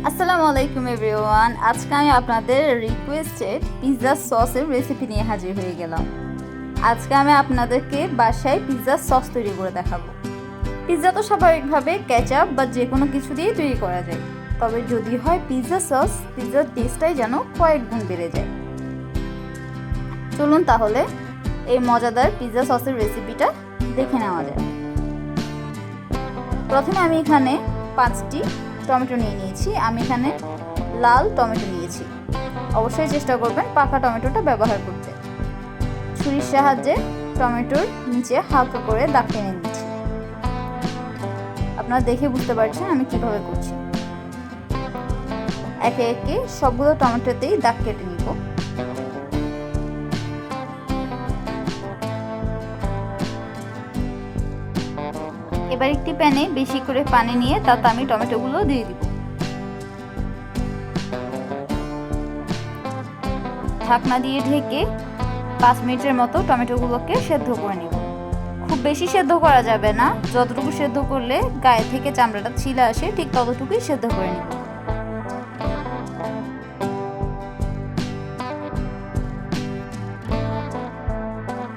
আসসালামু আলাইকুম এভরিওয়ান। আজকে আমি আপনাদের রিকোয়েস্টেড পিৎজা সসের রেসিপি নিয়ে হাজির হয়ে গেলাম। আজকে আমি আপনাদেরকে বাসায় পিৎজা সস তৈরি করে দেখাবো। পিৎজা তো স্বাভাবিকভাবে কেচাপ বা যে কোনো কিছু দিয়ে তৈরি করা যায়, তবে যদি হয় পিৎজা সস, পিৎজার টেস্টটাই যেন কয়েক গুণ বেড়ে যায়। চলুন তাহলে এই মজাদার পিৎজা সসের রেসিপিটা দেখে নেওয়া যায়। প্রথমে আমি এখানে 5টি টমেটো নিয়ে নিয়েছি। আমি এখানে লাল টমেটো নিয়েছি। অবশ্যই চেষ্টা করবেন পাকা টমেটোটা ব্যবহার করতে। ছুরির সাহায্যে টমেটোর নিচে হালকা করে দাগ টেনে নিচ্ছি। আপনারা দেখে বুঝতে পারছেন আমি কিভাবে করছি। একে একে সবগুলো টমেটোতেই দাগ কেটে নিব। এবার একটি প্যানে বেশি করে পানি নিয়ে তাতে আমি টমেটোগুলো দিয়ে দিব। ঢাকনা দিয়ে ঢেকে 5 মিনিটের মতো টমেটোগুলোকে সেদ্ধ করে নিব। খুব বেশি সেদ্ধ করা যাবে না, যতটুকু সেদ্ধ করলে গায়ে থেকে চামড়াটা ছিলে আসে ঠিক ততটুকুই সেদ্ধ করে নিব।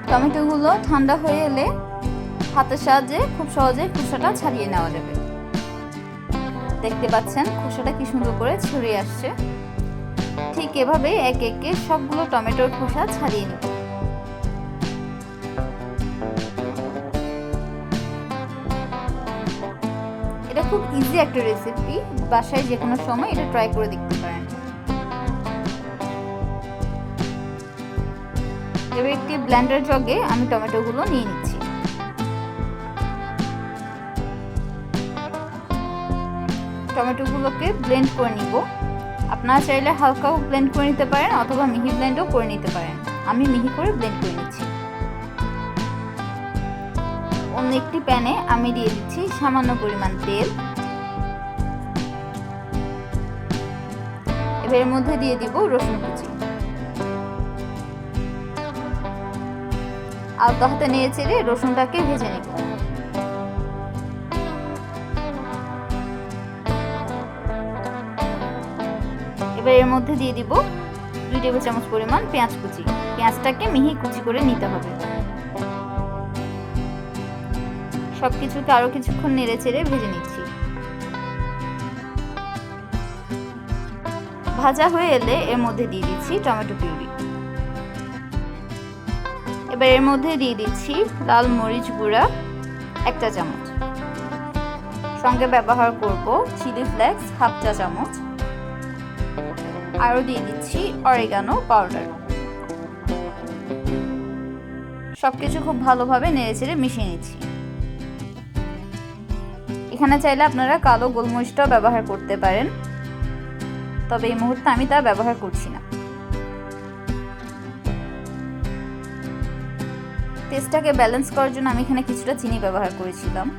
টমেটোগুলো ঠান্ডা হয়ে এলে হাতের সাহায্যে খুব সহজে খোসাটা ছাড়িয়ে নেওয়া যাবে। দেখতে পাচ্ছেন খোসাটা কি সুন্দর করে ছড়িয়ে আসছে। ঠিক এভাবে একে একে সবগুলো টমেটোর খোসা ছাড়িয়ে নিব। এটা খুব ইজি একটা রেসিপি, বাসায় যে কোনো সময় এটা ট্রাই করে দেখতে পারেন। এবার একটি ব্লেন্ডার জগে আমি টমেটোগুলো নিয়ে নিচ্ছি। টমেটোগুলোকে ব্লেন্ড করে নিব। আপনারা চাইলে হালকাও ব্লেন্ড করে নিতে পারেন অথবা মিহি ব্লেন্ডও করে নিতে পারেন। আমি মিহি করে ব্লেন্ড করে নিচ্ছি। অন্য একটি প্যানে আমি দিয়ে দিচ্ছি সামান্য পরিমাণ তেল। এবার এর মধ্যে দিয়ে দিব রসুন কুচি। আলতো হাতে নেড়ে চেড়ে রসুনটাকে ভেজে নিব। এবার এর মধ্যে দিয়ে দিব 2 টেবিল চামচ পরিমাণ পেঁয়াজ কুচি। পেঁয়াজটাকে মিহি কুচি করে নিতে হবে। সবকিছুকে আরো কিছুক্ষণ নেড়ে চেড়ে ভেজে নিচ্ছি। ভাজা হয়ে এলে এর মধ্যে দিয়ে দিচ্ছি টমেটো পিউরি। এবার এর মধ্যে দিয়ে দিচ্ছি লাল মরিচ গুঁড়া 1 চা চামচ। সঙ্গে ব্যবহার করব চিলি ফ্লেক্স 1/2 চা চামচ। আরও দিয়ে দিচ্ছি অরিগানো পাউডার। সবকিছু খুব ভালোভাবে নেড়েচেড়ে মিশিয়ে নিচ্ছি। এখানে চাইলে আপনারা কালো গোলমরিচটাও ব্যবহার করতে পারেন, তবে এই মুহূর্তে আমি তা ব্যবহার করছি না। টেস্টটাকে ব্যালেন্স করার জন্য আমি এখানে কিছুটা চিনি ব্যবহার করেছিলাম।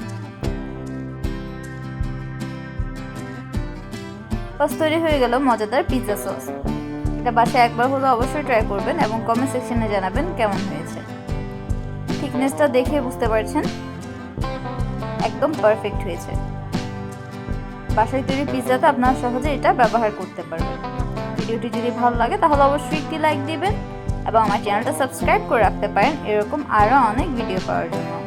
বাস তৈরি হয়ে গেল মজাদার পিৎজা সস। এটা বাসায় একবার হলো অবশ্যই ট্রাই করবেন এবং কমেন্ট সেকশনে জানাবেন কেমন হয়েছে। থিকনেসটা দেখে বুঝতে পারছেন একদম পারফেক্ট হয়েছে। বাসায় তৈরি পিৎজাতে আপনারা সহজে এটা ব্যবহার করতে পারবেন। ভিডিওটি যদি ভালো লাগে তাহলে অবশ্যই একটি লাইক দিবেন এবং আমার চ্যানেলটা সাবস্ক্রাইব করে রাখতে পারেন এরকম আরও অনেক ভিডিও পাওয়ার জন্য।